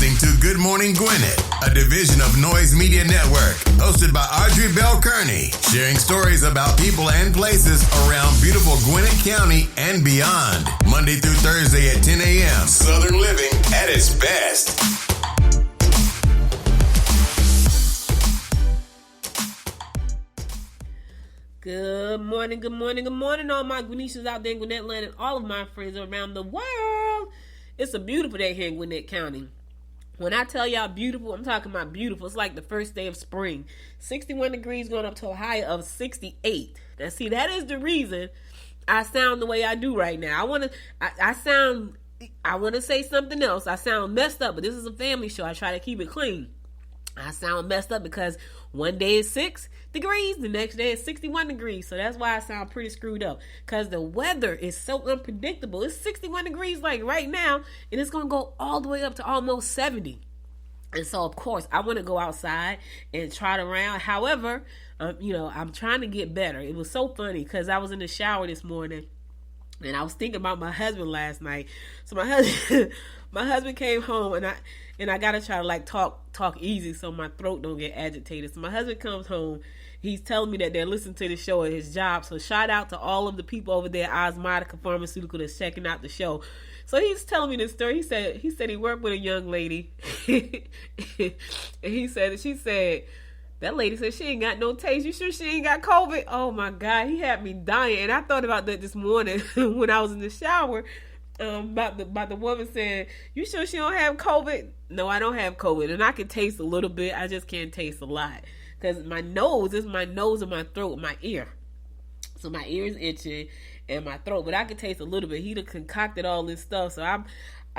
listening to Good Morning Gwinnett, a division of Noise Media Network, hosted by Audrey Bell Kearney, sharing stories about people and places around beautiful Gwinnett County and beyond. Monday through Thursday at 10 a.m. Southern living at its best. Good morning, good morning, good morning, all my Gwinnetians out there in Gwinnett land and all of my friends around the world. It's a beautiful day here in Gwinnett County. When I tell y'all beautiful, I'm talking about beautiful. It's like the first day of spring. 61 degrees going up to a high of 68. Now, see, that is the reason I sound the way I do right now. I want to say something else. I sound messed up, but this is a family show. I try to keep it clean. I sound messed up because one day is 6 degrees, the next day is 61 degrees. So that's why I sound pretty screwed up, because the weather is so unpredictable. It's 61 degrees like right now, and it's going to go all the way up to almost 70. And so, of course, I want to go outside and trot around. However, I'm trying to get better. It was so funny because I was in the shower this morning, and I was thinking about my husband last night. So my husband came home, and I gotta try to talk easy so my throat don't get agitated. So my husband comes home. He's telling me that they're listening to the show at his job. So shout out to all of the people over there at Osmotica Pharmaceutical that's checking out the show. So he's telling me this story. He said he worked with a young lady, and she said. That lady said she ain't got no taste. You sure she ain't got COVID? Oh my God, he had me dying. And I thought about that this morning when I was in the shower. About the woman saying, "You sure she don't have COVID?" No, I don't have COVID, and I can taste a little bit. I just can't taste a lot because my nose and my throat, my ear. So my ear is itching and my throat, but I can taste a little bit. He done concocted all this stuff, so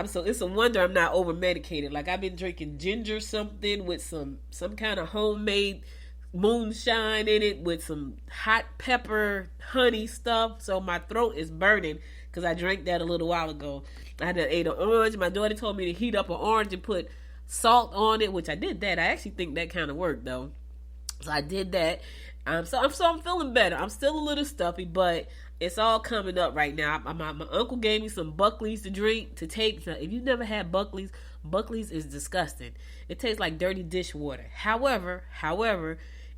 so it's a wonder I'm not over medicated. Like I've been drinking ginger something with some kind of homemade moonshine in it with some hot pepper honey stuff. So my throat is burning because I drank that a little while ago. I had ate an orange. My daughter told me to heat up an orange and put salt on it, which I did that. I actually think that kind of worked though. So I did that. So I'm feeling better. I'm still a little stuffy, but it's all coming up right now. My uncle gave me some Buckley's to take. So if you've never had Buckley's is disgusting. It tastes like dirty dishwater. However,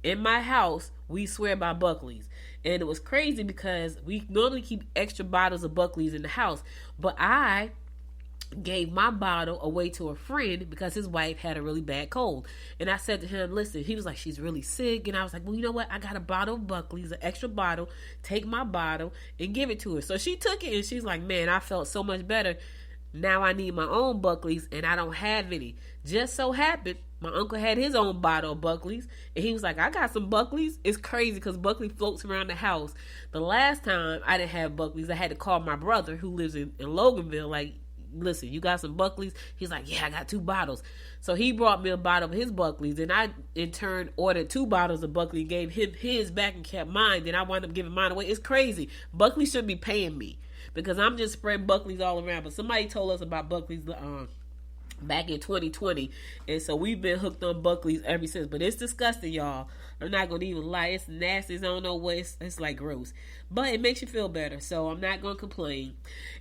in my house, we swear by Buckley's. And it was crazy because we normally keep extra bottles of Buckley's in the house. But I gave my bottle away to a friend because his wife had a really bad cold. And I said to him, listen, he was like, she's really sick. And I was like, well, you know what? I got a bottle of Buckley's, an extra bottle. Take my bottle and give it to her. So she took it and she's like, man, I felt so much better. Now I need my own Buckley's and I don't have any. Just so happened, my uncle had his own bottle of Buckley's, and he was like, I got some Buckley's. It's crazy because Buckley floats around the house. The last time I didn't have Buckley's, I had to call my brother who lives in Loganville, like, listen, you got some Buckley's? He's like, yeah, I got 2 bottles. So he brought me a bottle of his Buckley's, and I, in turn, ordered 2 bottles of Buckley, gave him his back and kept mine. Then I wound up giving mine away. It's crazy. Buckley should be paying me because I'm just spreading Buckley's all around. But somebody told us about Buckley's back in 2020, and so we've been hooked on Buckley's ever since. But it's disgusting, y'all. I'm not gonna even lie, it's nasty. I don't know what it's like gross, but it makes you feel better, so I'm not gonna complain.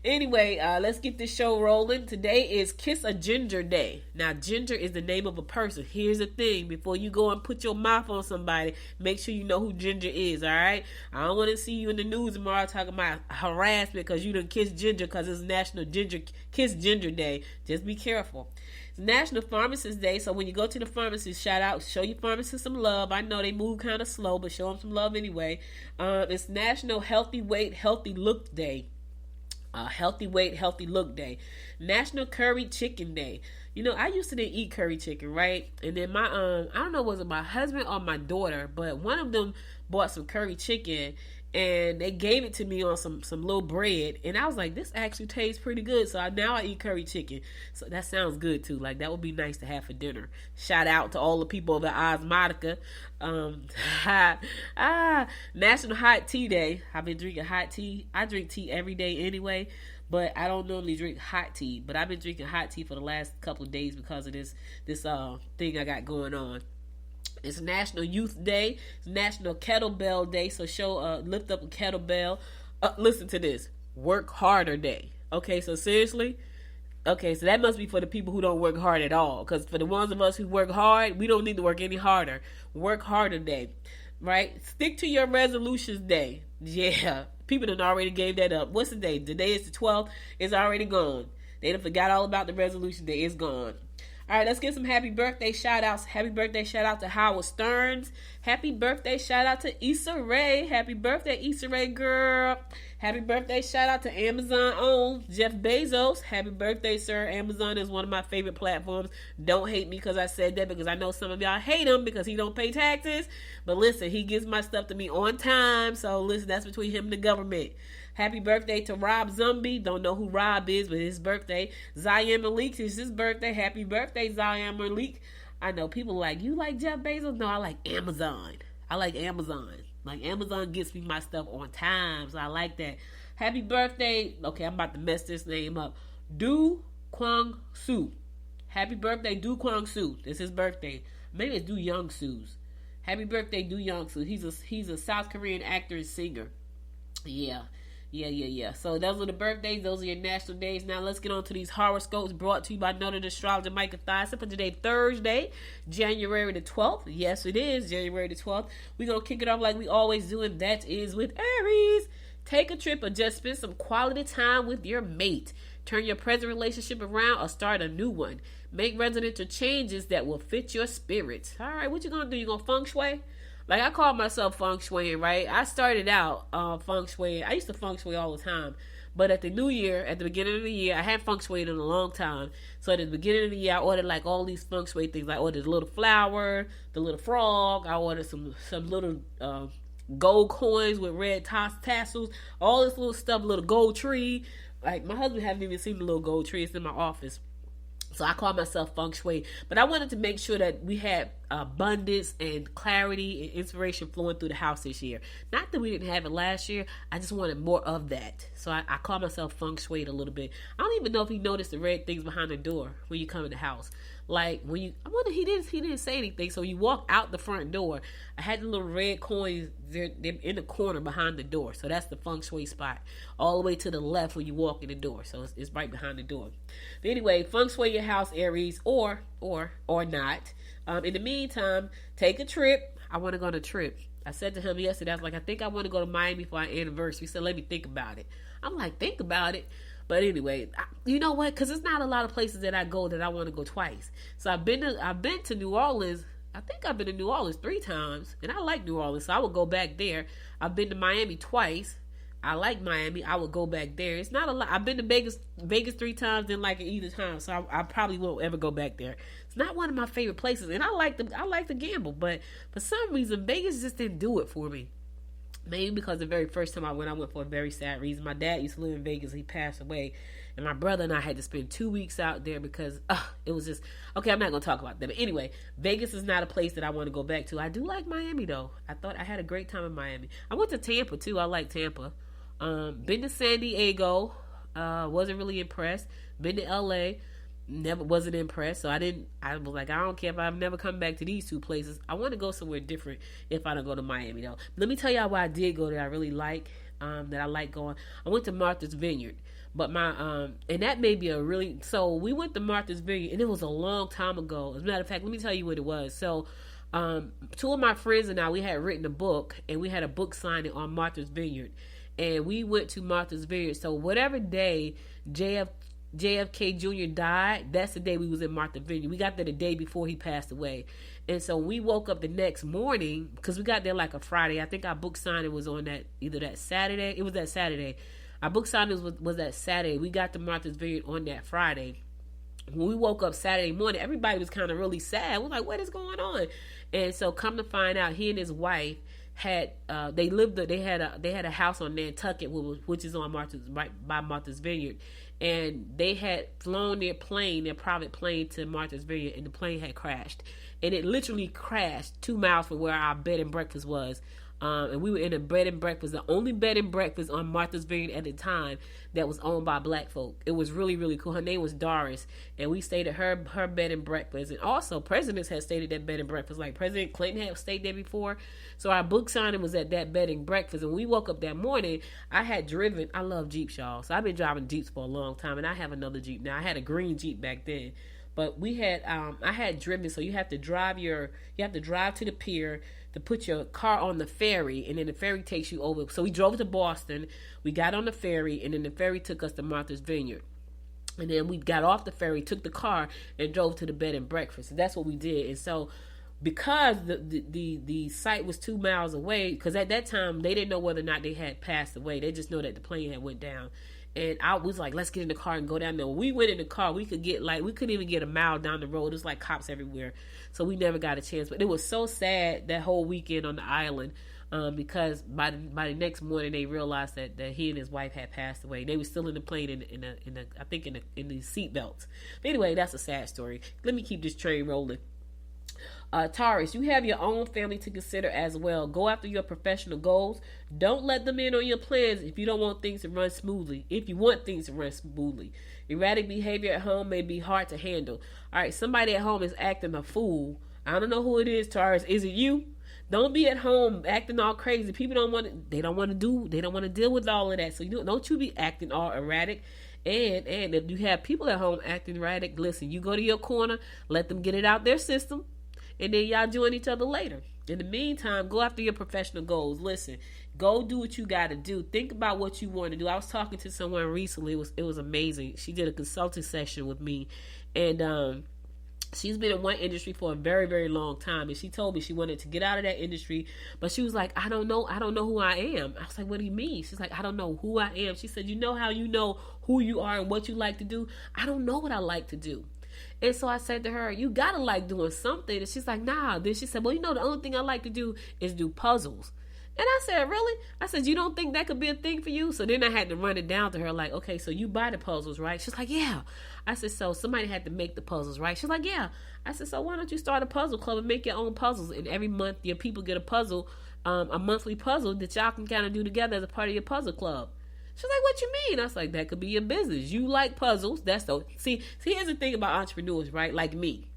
Anyway, let's get this show rolling. Today is Kiss a Ginger Day. Now, Ginger is the name of a person. Here's the thing: before you go and put your mouth on somebody, make sure you know who Ginger is. All right, I don't want to see you in the news tomorrow talking about harassment because you done kissed Ginger because it's National Kiss Ginger Day. Just be careful. It's National Pharmacist Day, so when you go to the pharmacist, show your pharmacist some love. I know they move kind of slow, but show them some love anyway. It's National Healthy Weight, Healthy Look Day. Healthy Weight, Healthy Look Day. National Curry Chicken Day. You know, I used to didn't eat curry chicken, right? And then my I don't know, was it my husband or my daughter, but one of them bought some curry chicken and they gave it to me on some little bread, and I was like, this actually tastes pretty good. So now I eat curry chicken. So that sounds good too. Like, that would be nice to have for dinner. Shout out to all the people of the Osmotica. National Hot Tea Day. I've been drinking hot tea. I drink tea every day anyway, but I don't normally drink hot tea. But I've been drinking hot tea for the last couple of days because of this thing I got going on. It's National Youth Day. It's National Kettlebell Day. So lift up a kettlebell. Listen to this. Work Harder Day. Okay, so seriously, Okay, so that must be for the people who don't work hard at all. Because for the ones of us who work hard, we don't need to work any harder. Work harder day, right? Stick to your resolutions day. Yeah, people done already gave that up. What's the day? Today is the 12th. It's already gone. They done forgot all about the resolution day. It's gone. All right, let's get some happy birthday shout outs. Happy birthday shout out to Howard Stearns. Happy birthday shout out to Issa Rae. Happy birthday, Issa Rae girl. Happy birthday shout out to Amazon own Jeff Bezos. Happy birthday, sir. Amazon is one of my favorite platforms. Don't hate me because I said that, because I know some of y'all hate him because he don't pay taxes. But listen, he gives my stuff to me on time. So listen, that's between him and the government. Happy birthday to Rob Zombie. Don't know who Rob is, but his birthday. Zion Malik is his birthday. Happy birthday, Zion Malik. I know people like, you like Jeff Bezos? No, I like Amazon. I like Amazon. Like, Amazon gets me my stuff on time, so I like that. Happy birthday. Okay, I'm about to mess this name up. Du Kwang Soo. Happy birthday, Du Kwang Soo. It's his birthday. Maybe it's Du Young Soo's. Happy birthday, Du Young Soo. He's a South Korean actor and singer. Yeah. So those are the birthdays. Those are your national days. Now let's get on to these horoscopes brought to you by noted astrologer Micah Thyssen for today, Thursday, January the 12th. Yes, it is January the 12th. We're going to kick it off like we always do, and that is with Aries. Take a trip or just spend some quality time with your mate. Turn your present relationship around or start a new one. Make residential changes that will fit your spirits. All right, what you going to do? You going to feng shui? Like, I call myself feng shuiing, right? I started out feng shuiing. I used to feng shui all the time. But at the new year, at the beginning of the year, I hadn't feng shuied in a long time. So at the beginning of the year, I ordered like all these feng shui things. I ordered the little flower, the little frog. I ordered some little gold coins with red tassels. All this little stuff, little gold tree. Like, my husband hasn't even seen the little gold tree. It's in my office. So I call myself feng shui. But I wanted to make sure that we had abundance and clarity and inspiration flowing through the house this year. Not that we didn't have it last year. I just wanted more of that. So I call myself feng shui a little bit. I don't even know if he noticed the red things behind the door when you come in the house. Like, when you, I wonder, he didn't say anything. So you walk out the front door. I had the little red coins, they're in the corner behind the door. So that's the feng shui spot. All the way to the left when you walk in the door. So it's right behind the door. But anyway, feng shui your house, Aries, or not. In the meantime, take a trip. I want to go on a trip. I said to him yesterday, I was like, I think I want to go to Miami for our anniversary. He said, let me think about it. I'm like, think about it. But anyway, you know what? Because there's not a lot of places that I go that I want to go twice. So I've been to New Orleans. I think I've been to New Orleans 3 times, and I like New Orleans, so I would go back there. I've been to Miami twice. I like Miami. I would go back there. It's not a lot. I've been to Vegas 3 times, didn't like it either time, so I probably won't ever go back there. It's not one of my favorite places, and I like to gamble, but for some reason Vegas just didn't do it for me. Maybe because the very first time I went for a very sad reason. My dad used to live in Vegas. He passed away. And my brother and I had to spend 2 weeks out there because it was just... Okay, I'm not going to talk about that. But anyway, Vegas is not a place that I want to go back to. I do like Miami, though. I thought I had a great time in Miami. I went to Tampa, too. I like Tampa. Been to San Diego. Wasn't really impressed. Been to L.A., never wasn't impressed. So I was like, I don't care if I've never come back to these 2 places. I want to go somewhere different if I don't go to Miami, though. Let me tell y'all why I did go there. I really like, that I like going. I went to Martha's Vineyard, but and that may be so we went to Martha's Vineyard, and it was a long time ago. As a matter of fact, let me tell you what it was. So 2 of my friends and I, we had written a book, and we had a book signing on Martha's Vineyard, and we went to Martha's Vineyard. So whatever day JFK Jr. died, that's the day we was in Martha's Vineyard. We got there the day before he passed away. And so we woke up the next morning, because we got there like a Friday. I think our book signing was on that Saturday. It was that Saturday. Our book signing was that Saturday. We got to Martha's Vineyard on that Friday. When we woke up Saturday morning, everybody was kind of really sad. We're like, what is going on? And so come to find out, he and his wife had they had a house on Nantucket, which is on right by Martha's Vineyard. And they had flown their private plane to Martha's Vineyard, and the plane had crashed. And it literally crashed 2 miles from where our bed and breakfast was. And we were in a bed and breakfast, the only bed and breakfast on Martha's Vineyard at the time that was owned by black folk. It was really, really cool. Her name was Doris, and we stayed at her bed and breakfast. And also, presidents had stayed at that bed and breakfast. Like President Clinton had stayed there before. So our book signing was at that bed and breakfast. And when we woke up that morning, I had driven. I love Jeeps, y'all. So I've been driving Jeeps for a long time, and I have another Jeep now. I had a green Jeep back then. But we had, I had driven, so you have to drive to the pier to put your car on the ferry, and then the ferry takes you over. So we drove to Boston, we got on the ferry, and then the ferry took us to Martha's Vineyard. And then we got off the ferry, took the car, and drove to the bed and breakfast. And that's what we did. And so, because the site was 2 miles away, because at that time, they didn't know whether or not they had passed away. They just know that the plane had went down. And I was like, let's get in the car and go down there. When we went in the car, we couldn't even get a mile down the road. It was like cops everywhere. So we never got a chance. But it was so sad that whole weekend on the island, because by the next morning they realized that he and his wife had passed away. They were still in the plane in the seat belts. But anyway, that's a sad story. Let me keep this train rolling. Taurus, you have your own family to consider as well. Go after your professional goals. Don't let them in on your plans if you don't want things to run smoothly. If you want things to run smoothly. Erratic behavior at home may be hard to handle. All right, somebody at home is acting a fool. I don't know who it is, Taurus. Is it you? Don't be at home acting all crazy. People don't want to deal with all of that. So don't you be acting all erratic. And if you have people at home acting erratic, listen, you go to your corner, let them get it out their system. And then y'all join each other later. In the meantime, go after your professional goals. Listen, go do what you got to do. Think about what you want to do. I was talking to someone recently. It was amazing. She did a consulting session with me. And she's been in one industry for a very, very long time. And she told me she wanted to get out of that industry. But she was like, I don't know who I am. I was like, what do you mean? She's like, I don't know who I am. She said, you know how you know who you are and what you like to do? I don't know what I like to do. And so I said to her, you gotta like doing something. And she's like, nah. Then she said, well, the only thing I like to do is do puzzles. And I said, really? I said, you don't think that could be a thing for you? So then I had to run it down to her like, okay, so you buy the puzzles, right? She's like, yeah. I said, so somebody had to make the puzzles, right? She's like, yeah. I said, so why don't you start a puzzle club and make your own puzzles? And every month your people get a puzzle, a monthly puzzle that y'all can kind of do together as a part of your puzzle club. She's like, what you mean? I was like, that could be your business. You like puzzles. See, here's the thing about entrepreneurs, right? Like me.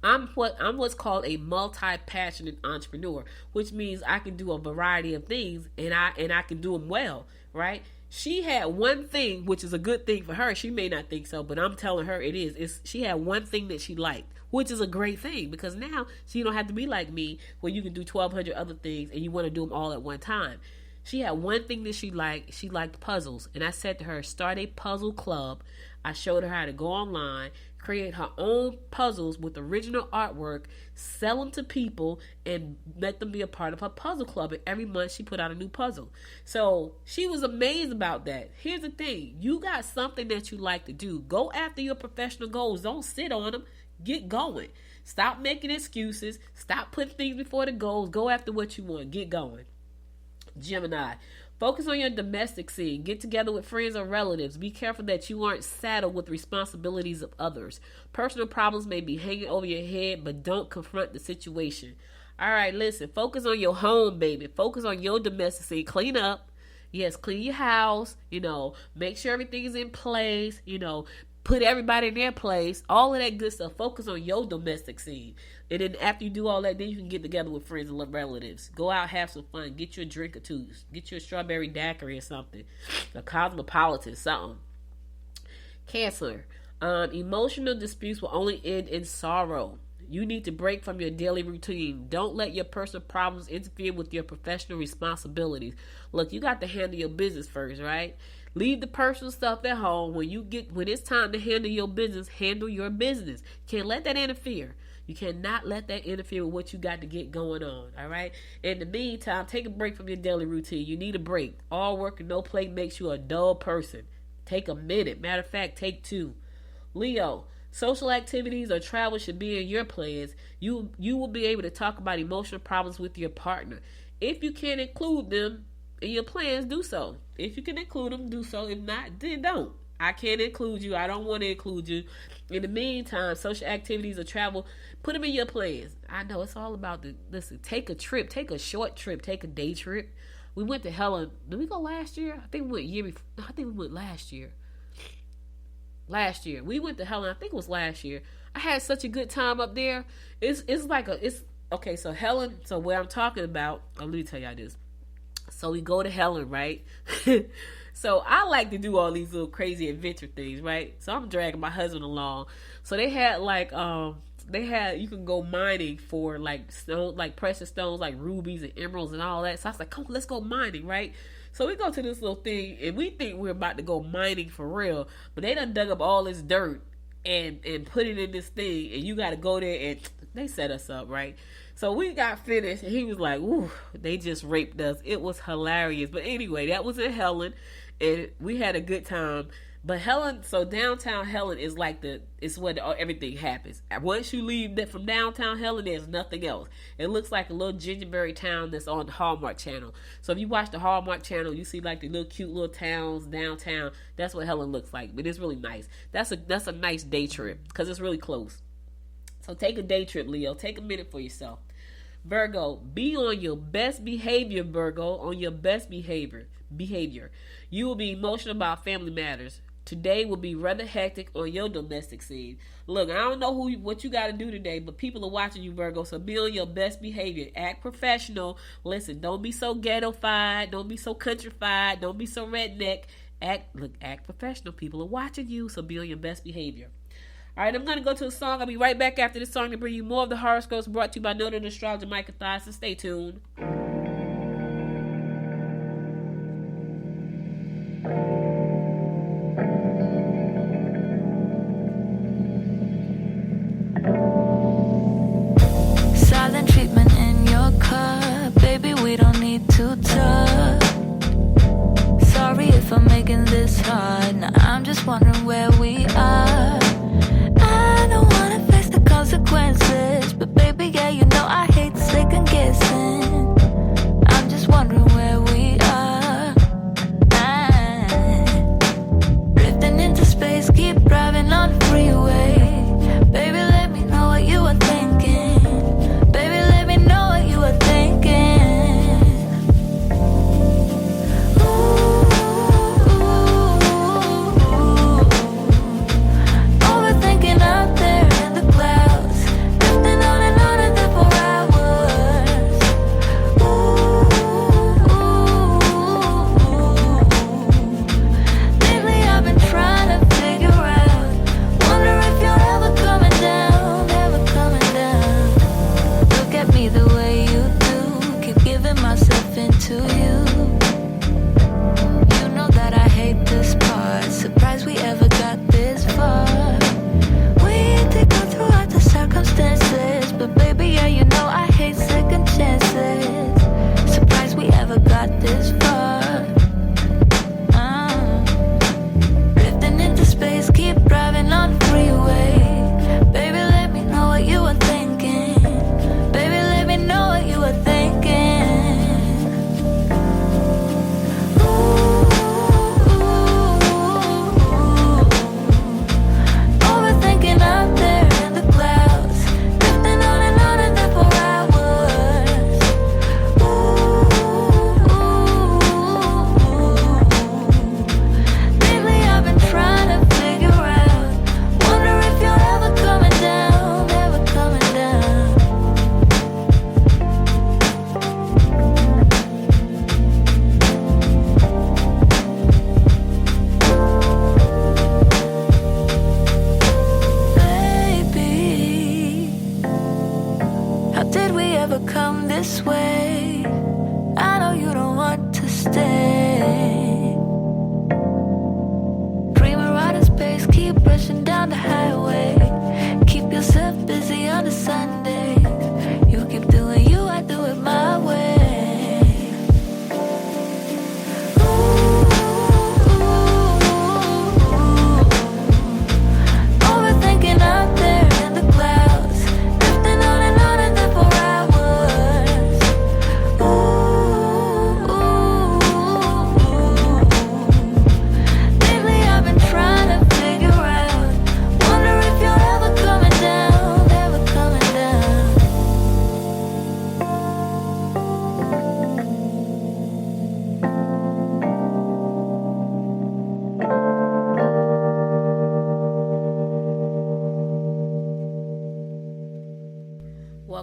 I'm what's called a multi-passionate entrepreneur, which means I can do a variety of things and I can do them well, right? She had one thing, which is a good thing for her. She may not think so, but I'm telling her it is. She had one thing that she liked, which is a great thing because now she don't have to be like me where you can do 1,200 other things and you want to do them all at one time. She had one thing that she liked. She liked puzzles. And I said to her, start a puzzle club. I showed her how to go online, create her own puzzles with original artwork, sell them to people, and let them be a part of her puzzle club. And every month she put out a new puzzle. So she was amazed about that. Here's the thing. You got something that you like to do. Go after your professional goals. Don't sit on them. Get going. Stop making excuses. Stop putting things before the goals. Go after what you want. Get going. Gemini, focus on your domestic scene. Get together with friends or relatives. Be careful that you aren't saddled with responsibilities of others. Personal problems may be hanging over your head, but don't confront the situation. All right, listen, focus on your home, baby. Focus on your domestic scene. Clean up. Yes, clean your house. Make sure everything is in place. Put everybody in their place, all of that good stuff. Focus on your domestic scene. And then after you do all that, then you can get together with friends and relatives. Go out, have some fun. Get you a drink or two. Get you a strawberry daiquiri or something. A cosmopolitan, something. Cancer. Emotional disputes will only end in sorrow. You need to break from your daily routine. Don't let your personal problems interfere with your professional responsibilities. Look, you got to handle your business first, right? Leave the personal stuff at home. When it's time to handle your business, handle your business. You can't let that interfere. You cannot let that interfere with what you got to get going on, all right? In the meantime, take a break from your daily routine. You need a break. All work and no play makes you a dull person. Take a minute. Matter of fact, take 2. Leo, social activities or travel should be in your plans. You will be able to talk about emotional problems with your partner. If you can't include them in your plans, do so. If you can include them, do so. If not, then don't. I can't include you. I don't want to include you. In the meantime, social activities or travel, put them in your plans. I know it's all about listen, take a trip, take a short trip, take a day trip. We went to Helen. Did we go last year? I think we went year before. I think we went last year. Last year. We went to Helen. I think it was last year. I had such a good time up there. It's okay, so Helen, so where I'm talking about, let me tell y'all this. So we go to Helen, right? So I like to do all these little crazy adventure things, right? So I'm dragging my husband along. So they had you can go mining for like stone, like precious stones, like rubies and emeralds and all that. So I was like, come on, let's go mining, right? So we go to this little thing and we think we're about to go mining for real, but they done dug up all this dirt and put it in this thing, and you got to go there, and they set us up, right? So we got finished, and he was like, ooh, they just raped us. It was hilarious. But anyway, that was in Helen, and we had a good time. But Helen, so downtown Helen is like it's where everything happens. Once you leave from downtown Helen, there's nothing else. It looks like a little gingerbread town that's on the Hallmark Channel. So if you watch the Hallmark Channel, you see like the little cute little towns downtown. That's what Helen looks like. But it's really nice. That's a nice day trip because it's really close. So take a day trip, Leo. Take a minute for yourself. Virgo, be on your best behavior, Virgo. On your best behavior. You will be emotional about family matters. Today will be rather hectic on your domestic scene. Look, I don't know what you got to do today, but people are watching you, Virgo, so be on your best behavior. Act professional. Listen, don't be so ghetto-fied. Don't be so countrified. Don't be so redneck. Act professional. People are watching you, so be on your best behavior. All right, I'm going to go to a song. I'll be right back after this song to bring you more of the horoscopes brought to you by noted astrologer Micah Thies, so stay tuned. Silent treatment in your cup, baby, we don't need to talk. Sorry if I'm making this hard. Now I'm just wondering where we are. I don't wanna face the consequences, but baby, yeah, you know I hate second guessing.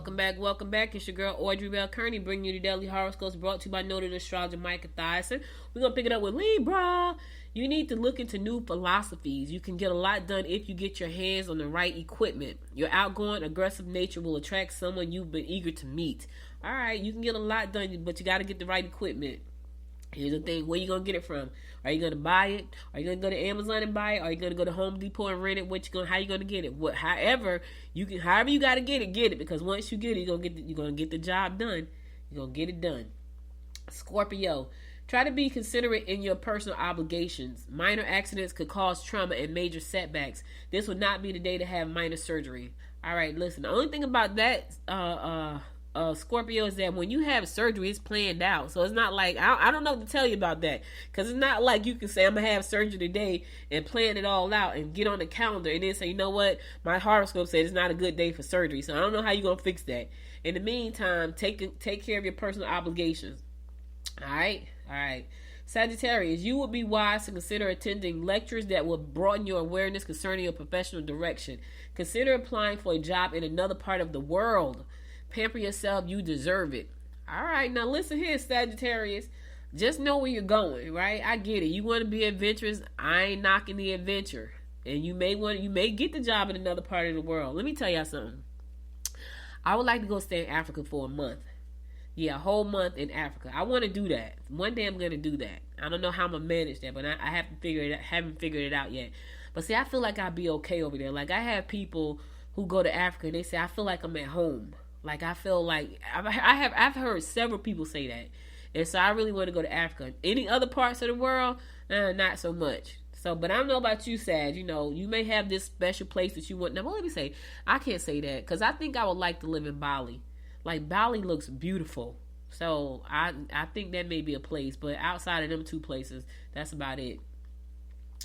Welcome back. It's your girl Audrey Bell Kearney bringing you the daily horoscopes brought to you by noted astrologer Micah Thyssen. We're going to pick it up with Libra. You need to look into new philosophies. You can get a lot done if you get your hands on the right equipment. Your outgoing, aggressive nature will attract someone you've been eager to meet. All right, you can get a lot done, but you got to get the right equipment. Here's the thing, where you going to get it from? Are you going to buy it? Are you going to go to Amazon and buy it? Are you going to go to Home Depot and rent it? How you going to get it? However you got to get it, because once you get it, you're going to get the job done. You're going to get it done. Scorpio, try to be considerate in your personal obligations. Minor accidents could cause trauma and major setbacks. This would not be the day to have minor surgery. All right, listen, the only thing about that, Scorpio, is that when you have surgery, it's planned out. So it's not like, I don't know what to tell you about that, because it's not like you can say I'm gonna have surgery today and plan it all out and get on the calendar and then say, you know what, my horoscope said it's not a good day for surgery, so I don't know how you're gonna fix that. In the meantime, take care of your personal obligations. All right. Sagittarius, you would be wise to consider attending lectures that will broaden your awareness concerning your professional direction. Consider applying for a job in another part of the world. Pamper yourself, you deserve it. All right, now listen here, Sagittarius. Just know where you're going, right? I get it. You want to be adventurous. I ain't knocking the adventure. And you may get the job in another part of the world. Let me tell y'all something. I would like to go stay in Africa for a month. Yeah, a whole month in Africa. I want to do that. One day I'm going to do that. I don't know how I'm going to manage that, but I haven't figured it out yet. But see, I feel like I'll be okay over there. Like, I have people who go to Africa and they say, I feel like I'm at home. Like, I feel like I've heard several people say that. And so I really want to go to Africa. Any other parts of the world? Not so much. So, but I don't know about you, Sag. You know, you may have this special place that you want. Now, well, let me say, I can't say that, because I think I would like to live in Bali. Like, Bali looks beautiful. So I think that may be a place. But outside of them two places, that's about it.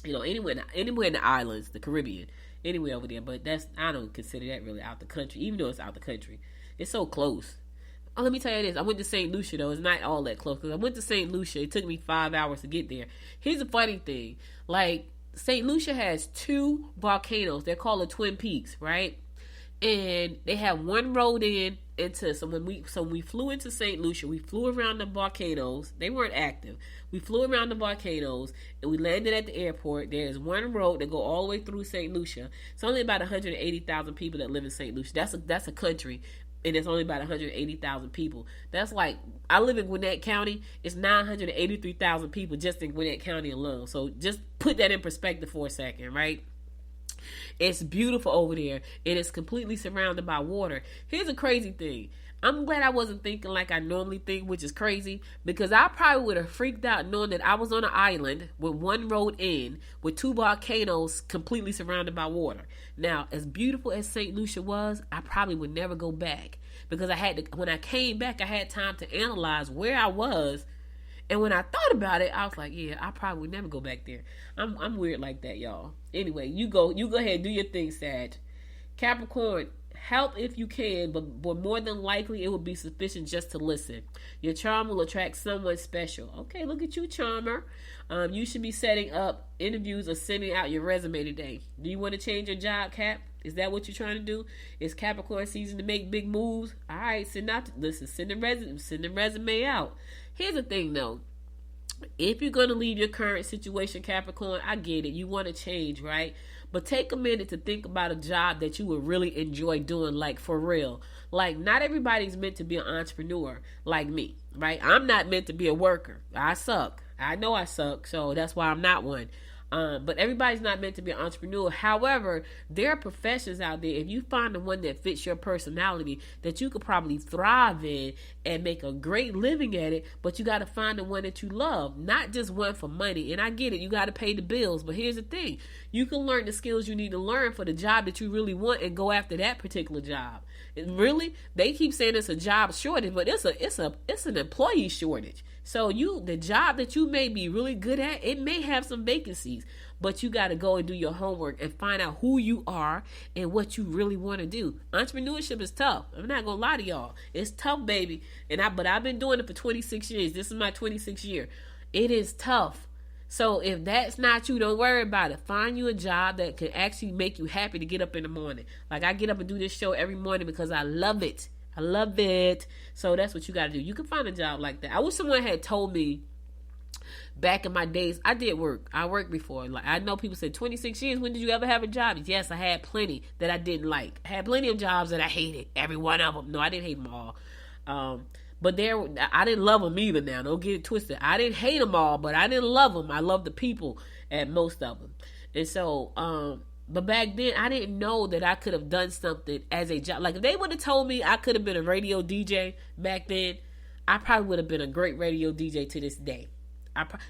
You know, anywhere in the islands, the Caribbean, anywhere over there. But I don't consider that really out the country, even though it's out the country. It's so close. Oh, let me tell you this. I went to St. Lucia, though. It's not all that close, because I went to St. Lucia. It took me 5 hours to get there. Here's the funny thing. Like, St. Lucia has 2 volcanoes. They're called the Twin Peaks, right? And they have one road into. So when we flew into St. Lucia, we flew around the volcanoes. They weren't active. We flew around the volcanoes and we landed at the airport. There's one road that go all the way through St. Lucia. It's only about 180,000 people that live in St. Lucia. That's a country, and it's only about 180,000 people. That's like, I live in Gwinnett County. It's 983,000 people just in Gwinnett County alone. So just put that in perspective for a second, right? It's beautiful over there, and it's completely surrounded by water. Here's a crazy thing. I'm glad I wasn't thinking like I normally think, which is crazy, because I probably would have freaked out knowing that I was on an island with one road in, with 2 volcanoes completely surrounded by water. Now, as beautiful as St. Lucia was, I probably would never go back, because when I came back, I had time to analyze where I was. And when I thought about it, I was like, yeah, I probably would never go back there. I'm weird like that, y'all. Anyway, you go ahead and do your thing, Sag. Capricorn, help if you can, but more than likely it will be sufficient just to listen. Your charm will attract someone special. Okay, look at you, charmer. You should be setting up interviews or sending out your resume today. Do you want to change your job, Cap? Is that what you're trying to do? It's Capricorn season to make big moves. All right, send the resume out. Here's the thing, though. If you're going to leave your current situation, Capricorn, I get it. You want to change, right? But take a minute to think about a job that you would really enjoy doing, like, for real. Like, not everybody's meant to be an entrepreneur like me, right? I'm not meant to be a worker. I suck. I know I suck, so that's why I'm not one. But everybody's not meant to be an entrepreneur. However, there are professions out there, if you find the one that fits your personality, that you could probably thrive in and make a great living at it, but you got to find the one that you love, not just one for money. And I get it, you got to pay the bills, but here's the thing. You can learn the skills you need to learn for the job that you really want and go after that particular job. Really, they keep saying it's a job shortage, but it's an employee shortage. So the job that you may be really good at, it may have some vacancies, but you got to go and do your homework and find out who you are and what you really want to do. Entrepreneurship is tough. I'm not going to lie to y'all. It's tough, baby. But I've been doing it for 26 years. This is my 26th year. It is tough. So if that's not you, don't worry about it. Find you a job that can actually make you happy to get up in the morning. Like, I get up and do this show every morning because I love it. I love it. So that's what you got to do. You can find a job like that. I wish someone had told me back in my days. I did work. I worked before. Like, I know people said 26 years. When did you ever have a job? Yes, I had plenty that I didn't like. I had plenty of jobs that I hated. Every one of them. No, I didn't hate them all. But I didn't love them either now. Don't get it twisted. I didn't hate them all, but I didn't love them. I loved the people at most of them. And so, but back then, I didn't know that I could have done something as a job. Like, if they would have told me I could have been a radio DJ back then, I probably would have been a great radio DJ to this day.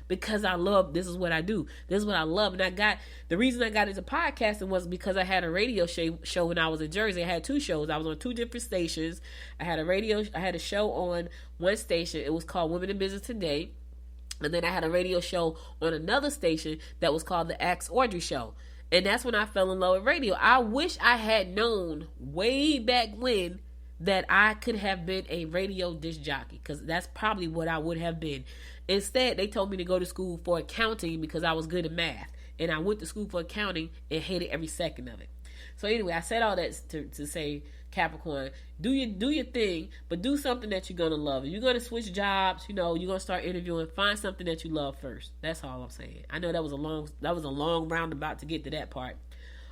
Because I love, this is what I do. This is what I love. And the reason I got into podcasting was because I had a radio show when I was in Jersey. I had 2 shows. I was on 2 different stations. I had a show on one station. It was called Women in Business Today. And then I had a radio show on another station that was called the Ask Audrey Show. And that's when I fell in love with radio. I wish I had known way back when that I could have been a radio disc jockey, because that's probably what I would have been. Instead, they told me to go to school for accounting because I was good at math. And I went to school for accounting and hated every second of it. So anyway, I said all that to say, Capricorn, do your thing, but do something that you're going to love. If you're going to switch jobs, you're going to start interviewing, find something that you love first. That's all I'm saying. I know that was a long roundabout to get to that part.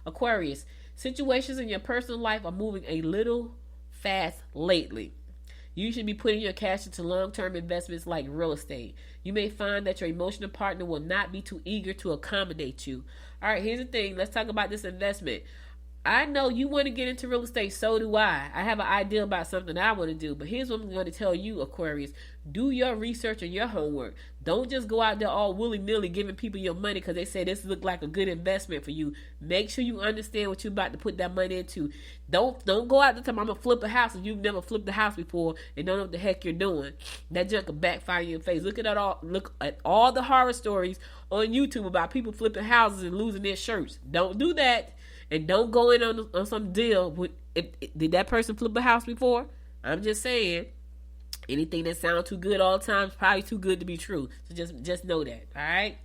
Aquarius, situations in your personal life are moving a little fast lately. You should be putting your cash into long-term investments like real estate. You may find that your emotional partner will not be too eager to accommodate you. All right, here's the thing. Let's talk about this investment. I know you want to get into real estate. So do I. I have an idea about something I want to do. But here's what I'm going to tell you, Aquarius. Do your research and your homework. Don't just go out there all willy-nilly giving people your money because they say this look like a good investment for you. Make sure you understand what you're about to put that money into. Don't go out there time I'm going to flip a house and you've never flipped a house before and don't know what the heck you're doing. That junk will backfire in your face. Look at all the horror stories on YouTube about people flipping houses and losing their shirts. Don't do that. And don't go in on some deal. Did that person flip a house before? I'm just saying. Anything that sounds too good all the time is probably too good to be true. So just know that. All right?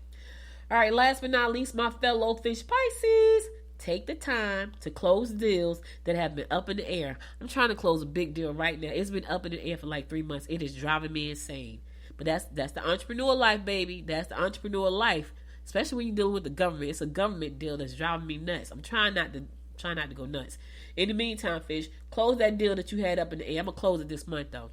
All right, last but not least, my fellow fish Pisces. Take the time to close deals that have been up in the air. I'm trying to close a big deal right now. It's been up in the air for like 3 months. It is driving me insane. But that's the entrepreneur life, baby. That's the entrepreneur life. Especially when you're dealing with the government. It's a government deal that's driving me nuts. I'm trying not to go nuts. In the meantime, fish, close that deal that you had up in the air. I'm going to close it this month, though.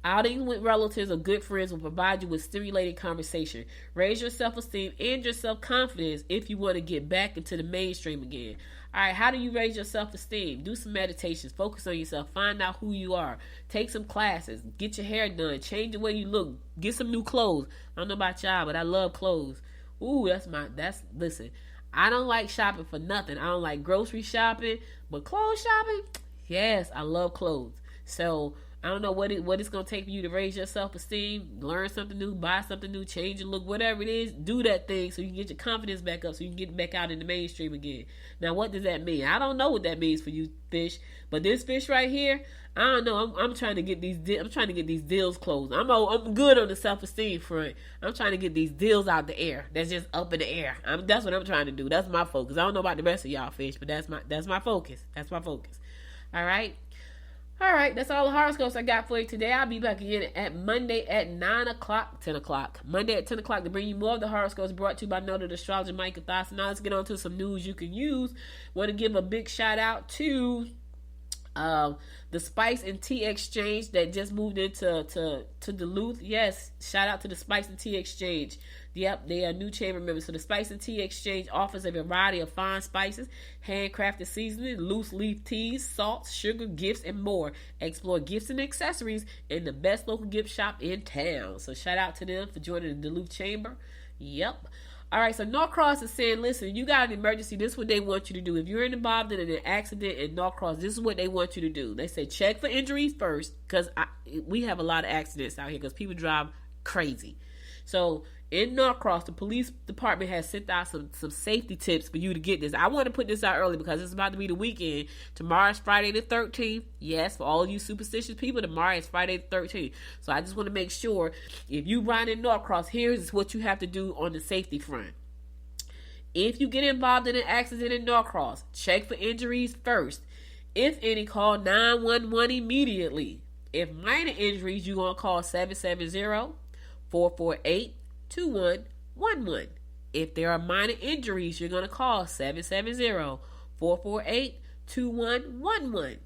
Outing with relatives or good friends will provide you with stimulating conversation. Raise your self-esteem and your self-confidence if you want to get back into the mainstream again. All right, how do you raise your self-esteem? Do some meditations. Focus on yourself. Find out who you are. Take some classes. Get your hair done. Change the way you look. Get some new clothes. I don't know about y'all, but I love clothes. Ooh, listen, I don't like shopping for nothing. I don't like grocery shopping, but clothes shopping, yes, I love clothes. So I don't know what it's going to take for you to raise your self-esteem, learn something new, buy something new, change your look, whatever it is, do that thing so you can get your confidence back up so you can get back out in the mainstream again. Now, what does that mean? I don't know what that means for you, fish, but this fish right here, I don't know. I'm trying to get these deals closed. I'm good on the self-esteem front. I'm trying to get these deals out the air. That's just up in the air. That's what I'm trying to do. That's my focus. I don't know about the rest of y'all fish, but that's my focus. That's my focus. All right. That's all the horoscopes I got for you today. I'll be back again at Monday at 10 o'clock. Monday at 10 o'clock to bring you more of the horoscopes brought to you by noted astrologer Micah Thoughts. Now let's get on to some news you can use. Want to give a big shout out to the Spice and Tea Exchange that just moved into Duluth. Yes, shout out to the Spice and Tea Exchange. Yep, they are new chamber members. So the Spice and Tea Exchange offers a variety of fine spices, handcrafted seasoning, loose leaf teas, salts, sugar, gifts, and more. Explore gifts and accessories in the best local gift shop in town. So shout out to them for joining the Duluth Chamber. Yep. All right, so Norcross is saying, listen, you got an emergency. This is what they want you to do. If you're involved in an accident in Norcross, this is what they want you to do. They say check for injuries first, because we have a lot of accidents out here because people drive crazy. So in Norcross, the police department has sent out some safety tips for you to get this. I want to put this out early because it's about to be the weekend. Tomorrow is Friday the 13th. Yes, for all of you superstitious people, tomorrow is Friday the 13th. So I just want to make sure if you ride in Norcross, here's what you have to do on the safety front. If you get involved in an accident in Norcross, check for injuries first. If any, call 911 immediately. If minor injuries, you're going to call 770-448-2111. If there are minor injuries, you're going to call 770-448-2111.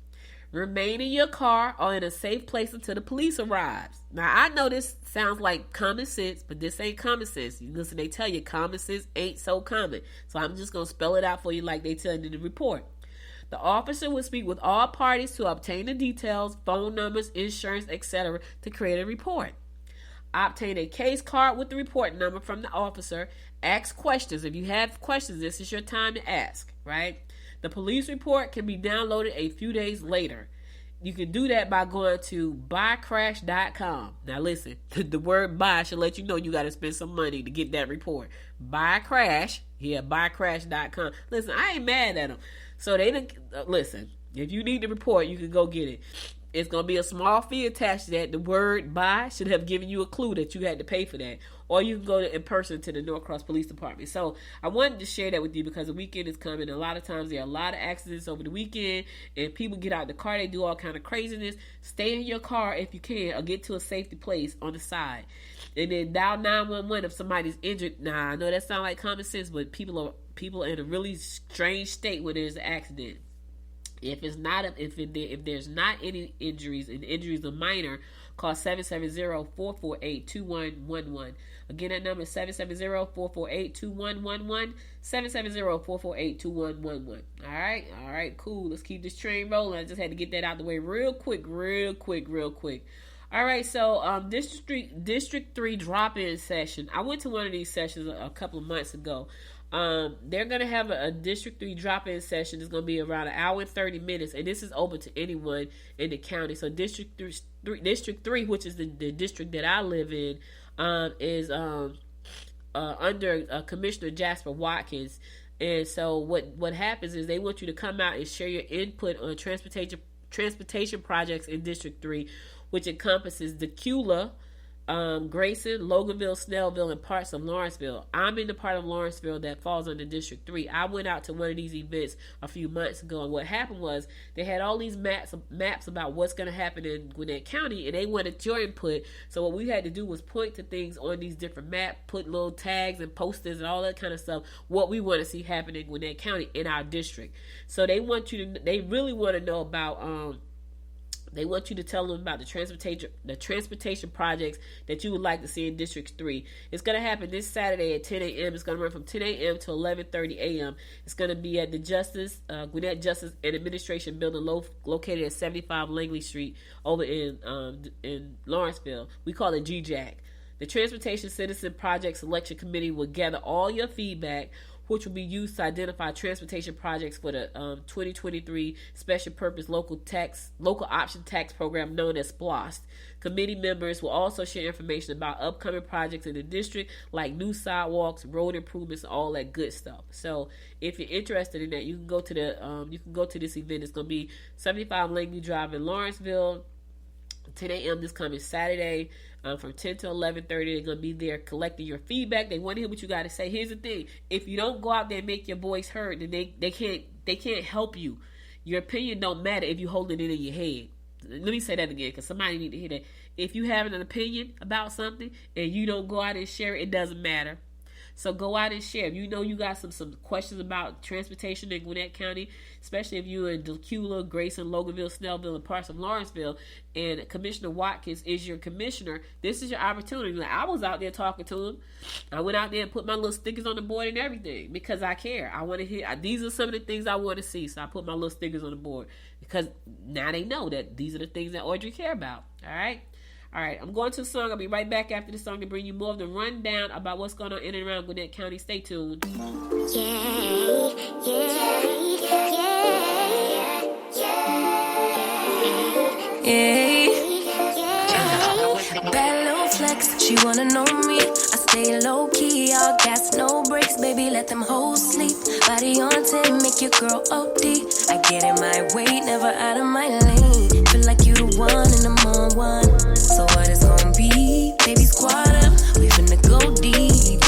Remain in your car or in a safe place until the police arrives. Now, I know this sounds like common sense, but this ain't common sense. You listen, they tell you common sense ain't so common. So I'm just going to spell it out for you like they tell you in the report. The officer will speak with all parties to obtain the details, phone numbers, insurance, etc. to create a report. Obtain a case card with the report number from the officer. Ask questions. If you have questions, this is your time to ask, right? The police report can be downloaded a few days later. You can do that by going to buycrash.com. Now listen, the word buy should let you know you got to spend some money to get that report. Buycrash.com. Listen, I ain't mad at them. So they didn't listen. If you need the report, you can go get it. It's going to be a small fee attached to that. The word buy should have given you a clue that you had to pay for that. Or you can go in person to the Norcross Police Department. So I wanted to share that with you because the weekend is coming. A lot of times there are a lot of accidents over the weekend. And people get out the car. They do all kind of craziness. Stay in your car if you can. Or get to a safety place on the side. And then dial 911 if somebody's injured. Nah, I know that sounds like common sense. But people are in a really strange state when there's an accident. If there's not any injuries and injuries are minor, call 770-448-2111. Again, that number is 770-448-2111. 770-448-2111. All right, cool. Let's keep this train rolling. I just had to get that out the way real quick. All right, so District 3 drop-in session. I went to one of these sessions a couple of months ago. They're going to have a District 3 drop-in session. It's going to be around an hour and 30 minutes, and this is open to anyone in the county. So District 3, which is the district that I live in, is under Commissioner Jasper Watkins. And so what happens is they want you to come out and share your input on transportation projects in District 3, which encompasses Dacula, Grayson, Loganville, Snellville, and parts of Lawrenceville. I'm in the part of Lawrenceville that falls under District 3. I went out to one of these events a few months ago, and what happened was they had all these maps about what's going to happen in Gwinnett County, and they wanted your input. So what we had to do was point to things on these different maps, put little tags and posters and all that kind of stuff, what we want to see happen in Gwinnett County in our district. So they really want to know about they want you to tell them about the transportation projects that you would like to see in District 3. It's going to happen this Saturday at 10 a.m. It's going to run from 10 a.m. to 11:30 a.m. It's going to be at the Gwinnett Justice and Administration Building located at 75 Langley Street over in Lawrenceville. We call it GJAC. The Transportation Citizen Project Selection Committee will gather all your feedback, which will be used to identify transportation projects for the 2023 Special Purpose Local Option Tax Program known as SPLOST. Committee members will also share information about upcoming projects in the district, like new sidewalks, road improvements, all that good stuff. So, if you're interested in that, you can go to this event. It's going to be 75 Langley Drive in Lawrenceville, 10 a.m. this coming Saturday. From 10 to 11:30, they're going to be there collecting your feedback. They want to hear what you got to say. Here's the thing: if you don't go out there and make your voice heard, then they can't help you. Your opinion don't matter if you hold it in your head. Let me say that again, because somebody need to hear that. If you have an opinion about something and you don't go out and share it, it doesn't matter. So go out and share. If you know you got some questions about transportation in Gwinnett County, especially if you're in Dacula, Grayson, Loganville, Snellville, and parts of Lawrenceville, and Commissioner Watkins is your commissioner, this is your opportunity. Like, I was out there talking to him. I went out there and put my little stickers on the board and everything because I care. I want to hear. These are some of the things I want to see. So I put my little stickers on the board because now they know that these are the things that Audrey care about. All right, I'm going to a song. I'll be right back after the song to bring you more of the rundown about what's going on in and around Gwinnett County. Stay tuned. Bad little flex, she wanna know me. I stay low key, all gas, no brakes, baby, let them hoes sleep. Body on 10, make your girl OD. I get in my way, never out of my lane. Feel like you the one and I'm on one. So what it's gonna be? Baby, squad up, we finna go deep.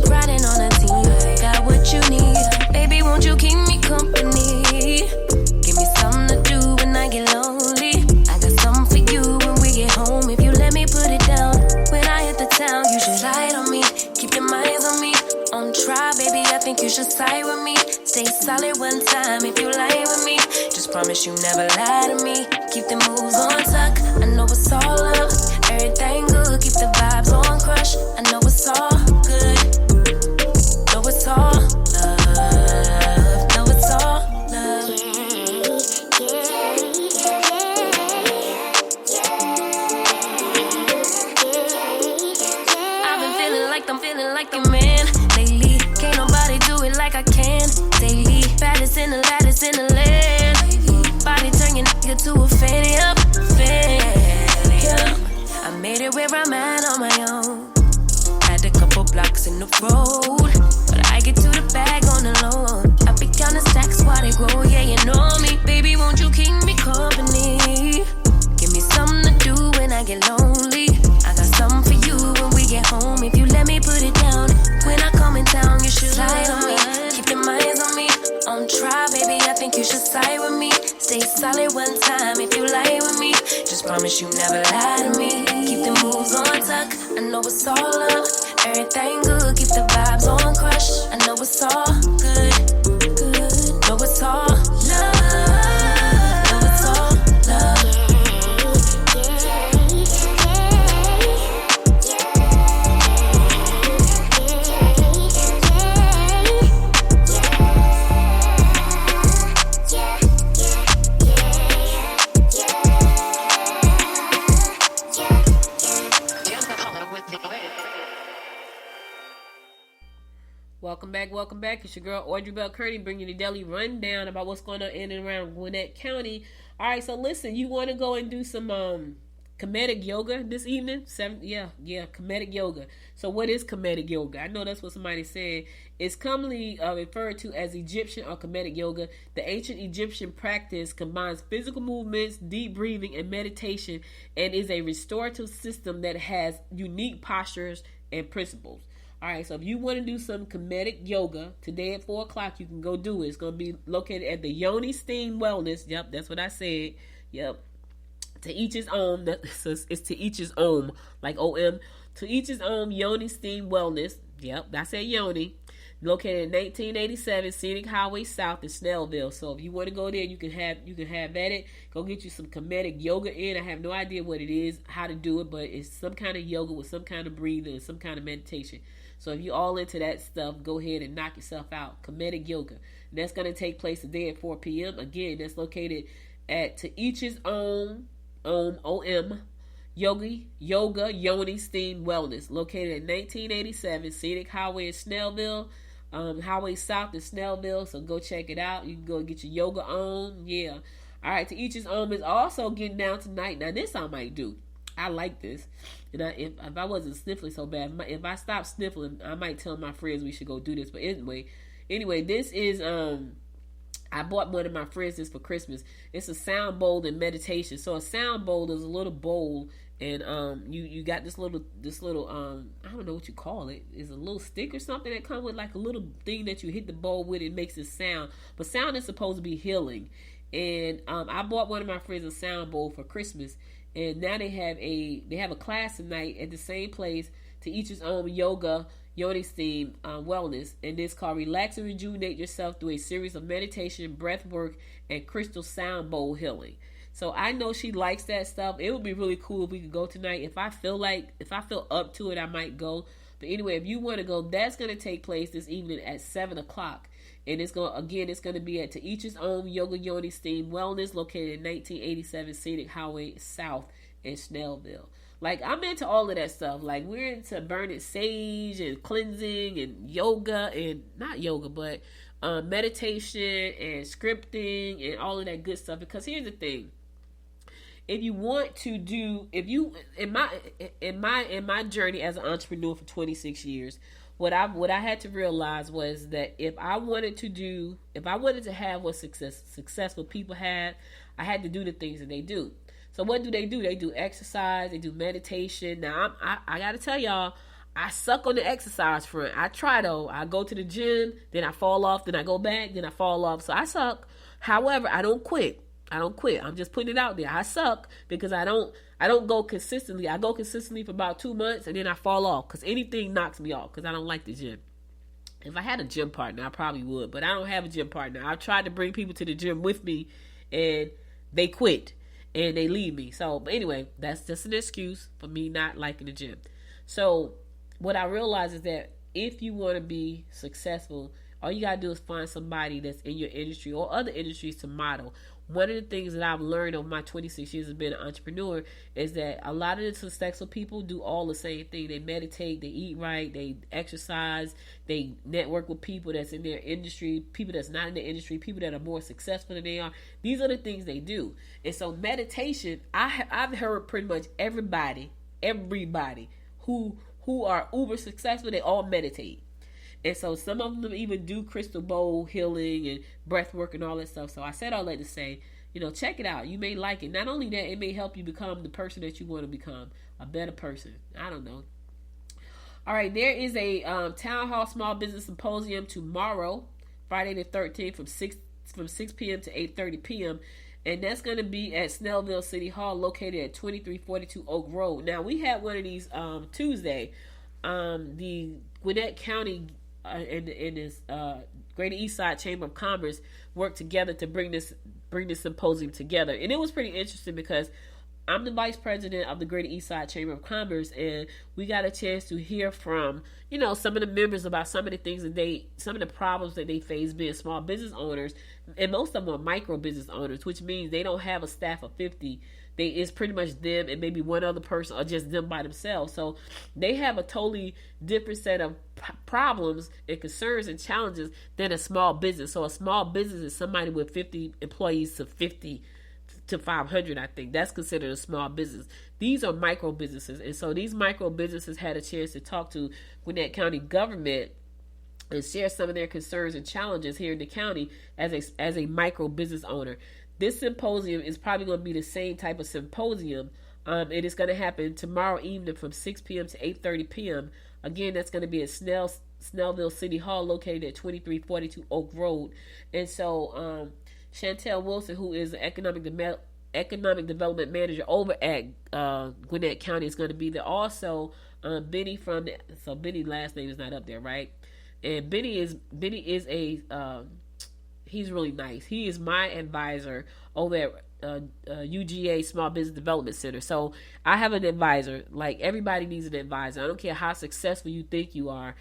Riding on a team, got what you need. Baby, won't you keep me company? Give me something to Just promise you never lie to me. Keep the moves on tuck. I know it's all love. Everything good. Keep the vibes on crush. I know it's all good. Know it's all love. Know it's all love. I've been feeling like I'm feeling like the man lately. Can't nobody do it like I can daily. Baddest in the lattice in the land. Body turn your nigga to a fanny up, fanny up. I made it where I'm at on my own. Had a couple blocks in the road, but I get to the bag on the low. I be counting stacks while they grow, yeah, you know me. Baby, won't you keep me company? Give me something to do when I get lonely. I got something for you when we get home. If you let me put it down, when I come in town, you should slide on me. Keep your minds on me. On try, baby, I think you should side with me. Stay solid one time if you lie with me. Just promise you never lie to me. Keep the moves on tuck. I know it's all love. Everything good. Keep the vibes on crush. I know it's all good. Good. Know it's all love. Know it's all love. Welcome back. It's your girl Audrey Bell Kearney bringing you the daily rundown about what's going on in and around Gwinnett County. All right, so listen, you want to go and do some comedic yoga this evening? Comedic yoga. So what is comedic yoga? I know that's what somebody said. It's commonly referred to as Egyptian or comedic yoga. The ancient Egyptian practice combines physical movements, deep breathing, and meditation, and is a restorative system that has unique postures and principles. All right, so if you want to do some comedic yoga today at 4 o'clock, you can go do it. It's going to be located at the Yoni Steam Wellness. Yep, that's what I said. Yep. To each his own. It's to each his own, like O-M. To each his own, Yoni Steam Wellness. Yep, I said Yoni. Located in 1987 Scenic Highway South in Snellville. So if you want to go there, you can have at it. Go get you some comedic yoga in. I have no idea what it is, how to do it, but it's some kind of yoga with some kind of breathing and some kind of meditation. So if you're all into that stuff, go ahead and knock yourself out. Comedic yoga. And that's going to take place today at 4 p.m. Again, that's located at To Each His Own, O-M, Yoga Yoni Steam Wellness. Located at 1987 Scenic Highway in Snellville. Highway South in Snellville. So go check it out. You can go get your yoga on. Yeah. All right. To Each His Own is also getting down tonight. Now, this I might do. I like this. And if I wasn't sniffling so bad, if I stopped sniffling, I might tell my friends we should go do this. But anyway, this is I bought one of my friends this for Christmas. It's a sound bowl and meditation. So a sound bowl is a little bowl, and you got this little I don't know what you call it. It's a little stick or something that comes with like a little thing that you hit the bowl with. It makes it sound, but sound is supposed to be healing. And I bought one of my friends a sound bowl for Christmas. And now they have a class tonight at the same place, To Each His Own Yoga Yoni Steam Wellness, and it's called Relax and Rejuvenate Yourself through a series of meditation, breath work, and crystal sound bowl healing. So I know she likes that stuff. It would be really cool if we could go tonight. If I feel up to it, I might go. But anyway, if you want to go, that's going to take place this evening at 7 o'clock. And it's going to be at To Each His Own Yoga Yoni Steam Wellness, located in 1987 Scenic Highway South in Snellville. Like, I'm into all of that stuff. Like, we're into burning sage and cleansing and yoga, and not yoga, but meditation and scripting and all of that good stuff. Because here's the thing. If you want to do, in my journey as an entrepreneur for 26 years, what I had to realize was that if I wanted to have what successful people have, I had to do the things that they do. So what do? They do exercise, they do meditation. Now I gotta tell y'all, I suck on the exercise front. I try though. I go to the gym, then I fall off, then I go back, then I fall off. So I suck. However, I don't quit. I'm just putting it out there. I suck because I don't go consistently. I go consistently for about 2 months and then I fall off because anything knocks me off because I don't like the gym. If I had a gym partner, I probably would, but I don't have a gym partner. I've tried to bring people to the gym with me and they quit and they leave me. So, but anyway, that's just an excuse for me not liking the gym. So what I realize is that if you want to be successful, all you got to do is find somebody that's in your industry or other industries to model. One of the things that I've learned over my 26 years of being an entrepreneur is that a lot of the successful people do all the same thing. They meditate, they eat right, they exercise, they network with people that's in their industry, people that's not in the industry, people that are more successful than they are. These are the things they do. And so meditation, I've heard pretty much everybody who are uber successful, they all meditate. And so some of them even do crystal bowl healing and breath work and all that stuff. So I said all that to say, check it out. You may like it. Not only that, it may help you become the person that you want to become, a better person. I don't know. All right, there is a Town Hall Small Business Symposium tomorrow, Friday the 13th from 6 p.m. to 8:30 p.m. And that's going to be at Snellville City Hall, located at 2342 Oak Road. Now, we had one of these Tuesday. The Gwinnett County and this Greater East Side Chamber of Commerce worked together to bring this symposium together. And it was pretty interesting because I'm the vice president of the Greater East Side Chamber of Commerce, and we got a chance to hear from, some of the members about some of the things that some of the problems that they face being small business owners, and most of them are micro business owners, which means they don't have a staff of 50. It's pretty much them and maybe one other person, or just them by themselves. So they have a totally different set of problems and concerns and challenges than a small business. So a small business is somebody with 50 employees to 50 to 500, I think. That's considered a small business. These are micro businesses. And so these micro businesses had a chance to talk to Gwinnett County government and share some of their concerns and challenges here in the county as a micro business owner. This symposium is probably going to be the same type of symposium. It is going to happen tomorrow evening from 6 p.m. to 8:30 p.m. Again, that's going to be at Snellville City Hall, located at 2342 Oak Road. And so Chantel Wilson, who is the economic development manager over at Gwinnett County, is going to be there. Also, Benny Benny's last name is not up there, right? And Benny is he's really nice. He is my advisor over at UGA Small Business Development Center. So I have an advisor. Like, everybody needs an advisor. I don't care how successful you think you are.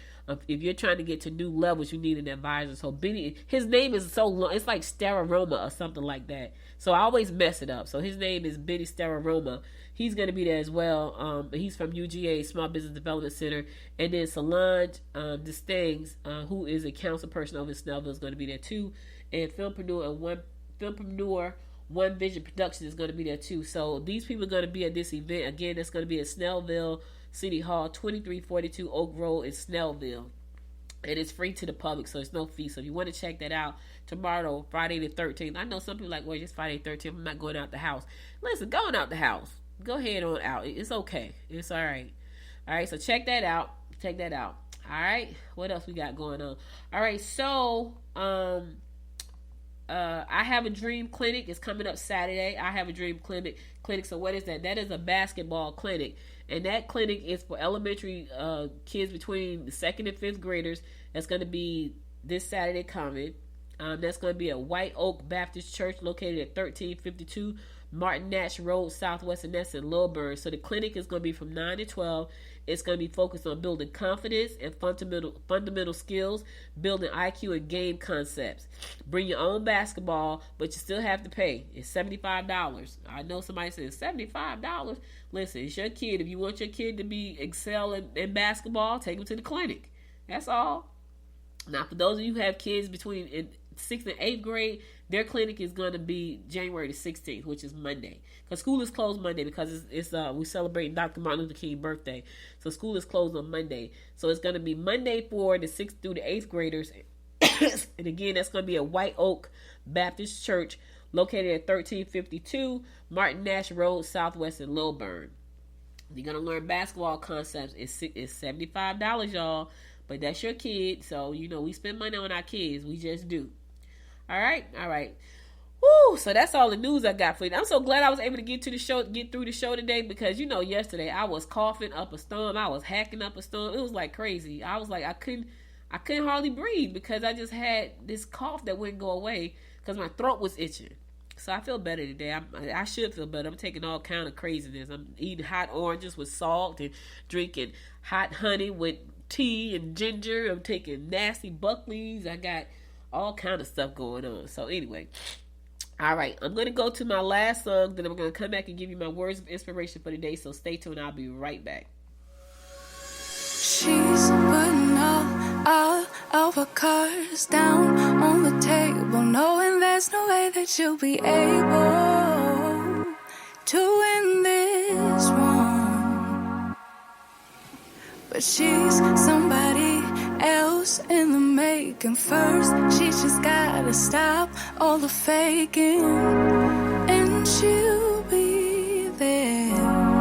If you're trying to get to new levels, you need an advisor. So Benny, his name is so long. It's like Stararoma or something like that. So I always mess it up. So his name is Benny Stararoma. He's going to be there as well. He's from UGA Small Business Development Center. And then Solange Distings, who is a council person over in Snellville, is going to be there too. And Filmpreneur One Vision Production is going to be there too. So these people are going to be at this event. Again, that's going to be at Snellville City Hall, 2342 Oak Road in Snellville. And it's free to the public, so it's no fee. So if you want to check that out, tomorrow, Friday the 13th. I know some people are like, wait, it's Friday the 13th. I'm not going out the house. Listen, going out the house. Go ahead on out. It's okay. It's all right. All right, so check that out. Check that out. All right. What else we got going on? All right, so I Have a Dream Clinic is coming up Saturday. I Have a Dream Clinic. So what is that? That is a basketball clinic. And that clinic is for elementary kids between the 2nd and 5th graders. That's going to be this Saturday coming. That's going to be at White Oak Baptist Church, located at 1352 Martin Nash Road, Southwest, and that's in Lilburn. So the clinic is going to be from 9 to 12. It's going to be focused on building confidence and fundamental skills, building IQ and game concepts. Bring your own basketball, but you still have to pay. It's $75. I know somebody says $75. Listen, it's your kid. If you want your kid to excel in basketball, take them to the clinic. That's all. Now, for those of you who have kids between 6th and 8th grade, their clinic is going to be January the 16th, which is Monday. Because school is closed Monday because we're celebrating Dr. Martin Luther King's birthday. So school is closed on Monday. So it's going to be Monday for the 6th through the 8th graders. And again, that's going to be at White Oak Baptist Church, located at 1352 Martin Nash Road, Southwest in Lilburn. You're going to learn basketball concepts. It's $75, y'all. But that's your kid. So, we spend money on our kids. We just do. All right. Woo! So that's all the news I got for you. I'm so glad I was able to get through the show today because, yesterday I was coughing up a storm. I was hacking up a storm. It was like crazy. I was like, I couldn't hardly breathe because I just had this cough that wouldn't go away because my throat was itching. So I feel better today. I should feel better. I'm taking all kind of craziness. I'm eating hot oranges with salt and drinking hot honey with tea and ginger. I'm taking nasty Buckleys. I got all kind of stuff going on. So anyway, all right, I'm going to go to my last song. Then I'm going to come back and give you my words of inspiration for the day. So stay tuned. I'll be right back. She's putting all of her cards down on the table, knowing there's no way that you'll be able to win this one. But she's somebody else in the making. First, she just gotta stop all the faking, and she'll be there.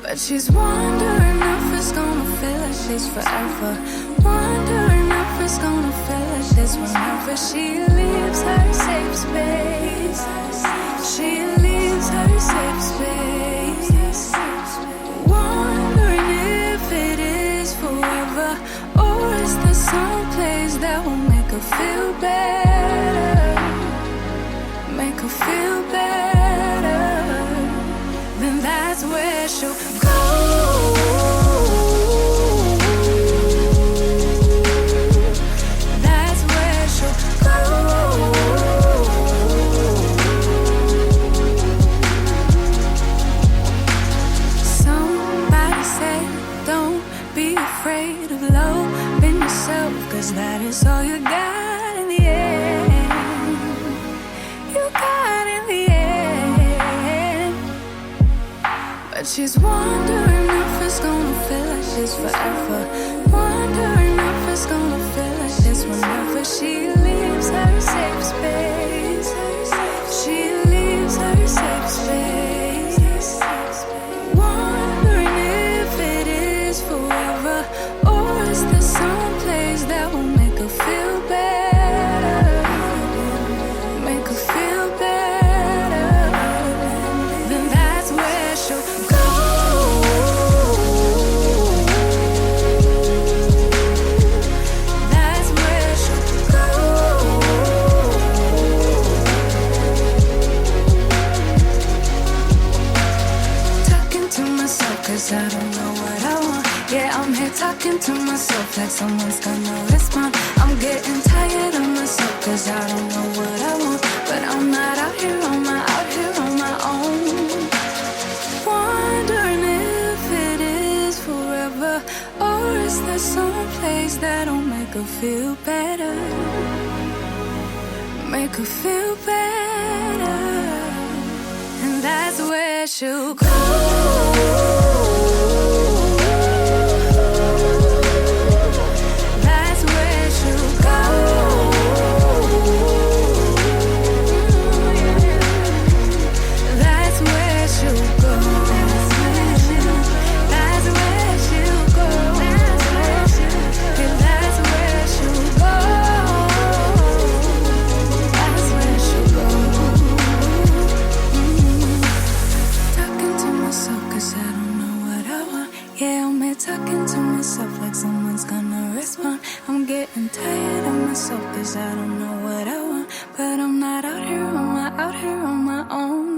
But she's wondering if it's gonna feel like she's forever. Wondering if it's gonna feel like this whenever she leaves her safe space. She leaves her safe space. Wondering if it is forever, or is there some place that will make her feel better? Make her feel better. Then that's where she'll go. That's where she'll go. Somebody said, don't be afraid of loving yourself, 'cause that is all you got in the end. You got in the end. But she's wondering if it's gonna feel like she's forever. Wondering if it's gonna feel like this whenever she leaves her safe space. She leaves her safe space. Wondering if it is forever, or is there some place that will make her feel better? Make her feel better. Then that's where she'll go. That's where she'll go. Talking to myself 'cause I don't know what I want. Yeah, I'm here talking to myself like someone's gonna respond. I'm getting tired of myself 'cause I don't know what I want. But I'm not out here on my own. Wondering if it is forever, or is there some place that'll make her feel better? Make her feel better. And that's where she'll go. That's where she'll go. That's where she'll go. That's where she'll go. That's where she'll go. That's where she'll go. That's where she'll go. Talking to myself 'cause I don't know what I want. Yeah, I'm here talking to myself like someone's gonna respond. I'm getting tired of myself 'cause I don't know what I want. But I'm not out here on my own.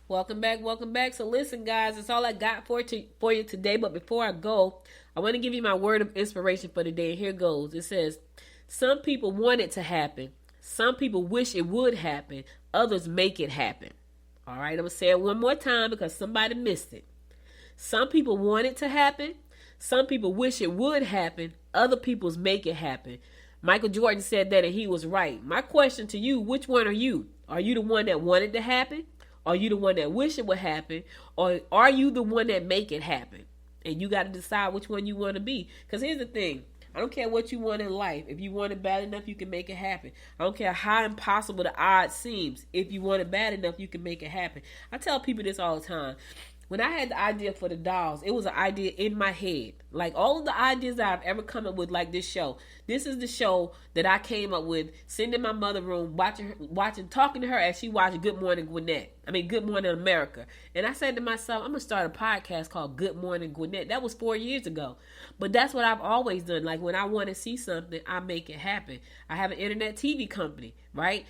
Welcome back. So listen, guys, that's all I got for you today. But before I go, I want to give you my word of inspiration for the day. And here goes. It says, some people want it to happen. Some people wish it would happen. Others make it happen. All right, I'm going to say it one more time because somebody missed it. Some people want it to happen. Some people wish it would happen. Other people's make it happen. Michael Jordan said that and he was right. My question to you, which one are you? Are you the one that wanted to happen? Are you the one that wish it would happen? Or are you the one that make it happen? And you got to decide which one you want to be. Because here's the thing. I don't care what you want in life. If you want it bad enough, you can make it happen. I don't care how impossible the odds seems. If you want it bad enough, you can make it happen. I tell people this all the time. When I had the idea for the dolls, it was an idea in my head. Like all of the ideas that I've ever come up with, like this show. This is the show that I came up with, sitting in my mother's room, talking to her as she watched Good Morning Gwinnett. Good Morning America. And I said to myself, I'm going to start a podcast called Good Morning Gwinnett. That was 4 years ago. But that's what I've always done. Like when I want to see something, I make it happen. I have an internet TV company, right?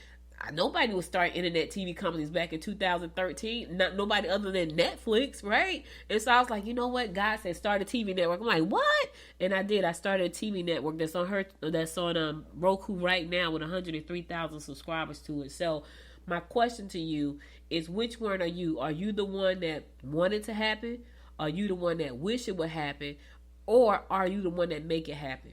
Nobody would start internet TV companies back in 2013. Nobody other than Netflix, right? And so I was like, you know what? God said start a TV network. I'm like, what? And I did. I started a TV network that's on Roku right now with 103,000 subscribers to it. So my question to you is, which one are you? Are you the one that wanted to happen? Are you the one that wish it would happen? Or are you the one that make it happen?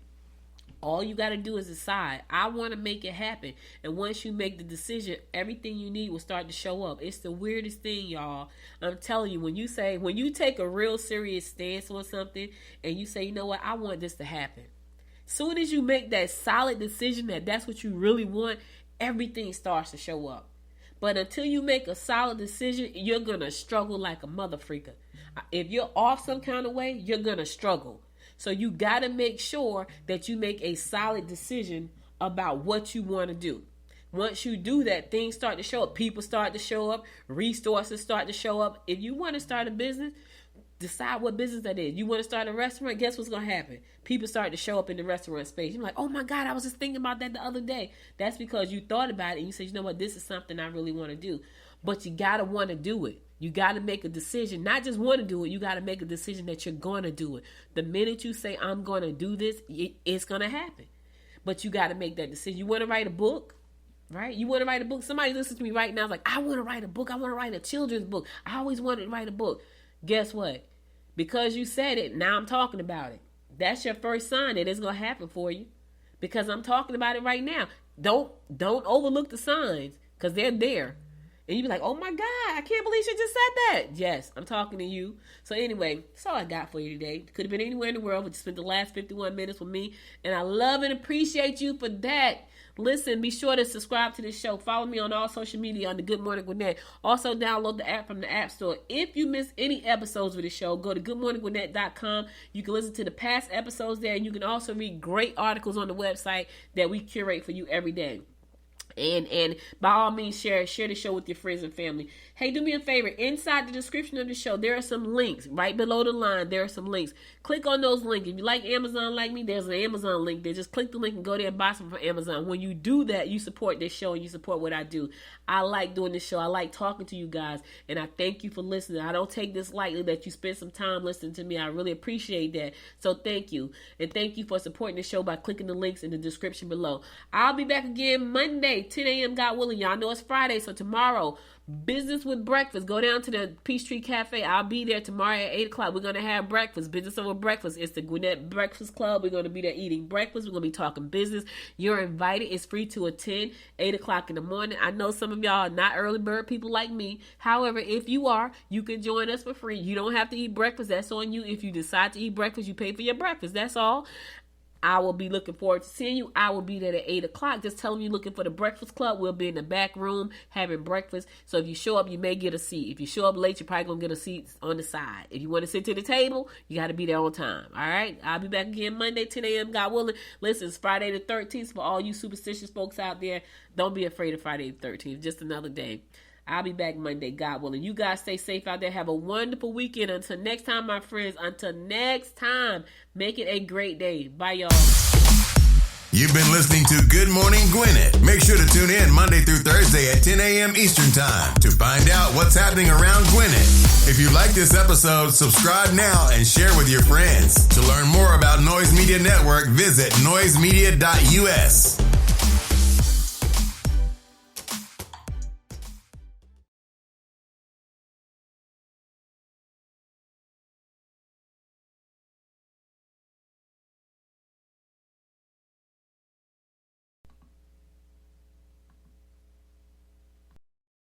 All you got to do is decide, I want to make it happen. And once you make the decision, everything you need will start to show up. It's the weirdest thing, y'all. I'm telling you, when you take a real serious stance on something and you say, you know what, I want this to happen. Soon as you make that solid decision that that's what you really want, everything starts to show up. But until you make a solid decision, you're going to struggle like a mother freaker. If you're off some kind of way, you're going to struggle. So you got to make sure that you make a solid decision about what you want to do. Once you do that, things start to show up. People start to show up. Resources start to show up. If you want to start a business, decide what business that is. You want to start a restaurant? Guess what's going to happen? People start to show up in the restaurant space. You're like, oh my God, I was just thinking about that the other day. That's because you thought about it and you said, you know what, this is something I really want to do. But you got to want to do it. You got to make a decision, not just want to do it. You got to make a decision that you're going to do it. The minute you say, I'm going to do this, it's going to happen. But you got to make that decision. You want to write a book, right? You want to write a book. Somebody listens to me right now is like, I want to write a book. I want to write a children's book. I always wanted to write a book. Guess what? Because you said it, now I'm talking about it. That's your first sign that it's going to happen for you. Because I'm talking about it right now. Don't overlook the signs because they're there. And you be like, oh my God, I can't believe she just said that. Yes, I'm talking to you. So anyway, that's all I got for you today. Could have been anywhere in the world, but you spent the last 51 minutes with me. And I love and appreciate you for that. Listen, be sure to subscribe to this show. Follow me on all social media on the Good Morning Gwinnett. Also, download the app from the App Store. If you miss any episodes of the show, go to goodmorninggwinnett.com. You can listen to the past episodes there, and you can also read great articles on the website that we curate for you every day. And by all means, share the show with your friends and family. Hey, do me a favor. Inside the description of the show, there are some links. Right below the line, there are some links. Click on those links. If you like Amazon like me, there's an Amazon link there. Just click the link and go there and buy something from Amazon. When you do that, you support this show and you support what I do. I like doing this show. I like talking to you guys. And I thank you for listening. I don't take this lightly that you spend some time listening to me. I really appreciate that. So thank you. And thank you for supporting the show by clicking the links in the description below. I'll be back again Monday, 10 a.m. God willing. Y'all know it's Friday. So tomorrow, Business with Breakfast. Go down to the Peachtree Cafe. I'll be there tomorrow at 8 o'clock. We're going to have breakfast. Business over breakfast. It's the Gwinnett Breakfast Club. We're going to be there eating breakfast. We're going to be talking business. You're invited. It's free to attend. 8 o'clock in the morning. I know some of y'all are not early bird people like me. However, if you are, you can join us for free. You don't have to eat breakfast. That's on you. If you decide to eat breakfast, you pay for your breakfast. That's all. I will be looking forward to seeing you. I will be there at 8 o'clock. Just tell them you're looking for the Breakfast Club. We'll be in the back room having breakfast. So if you show up, you may get a seat. If you show up late, you're probably going to get a seat on the side. If you want to sit to the table, you got to be there on time. All right? I'll be back again Monday, 10 a.m. God willing. Listen, it's Friday the 13th. For all you superstitious folks out there, don't be afraid of Friday the 13th. Just another day. I'll be back Monday, God willing. You guys stay safe out there. Have a wonderful weekend. Until next time, my friends. Until next time, make it a great day. Bye, y'all. You've been listening to Good Morning Gwinnett. Make sure to tune in Monday through Thursday at 10 a.m. Eastern Time to find out what's happening around Gwinnett. If you like this episode, subscribe now and share with your friends. To learn more about Noise Media Network, visit noisemedia.us.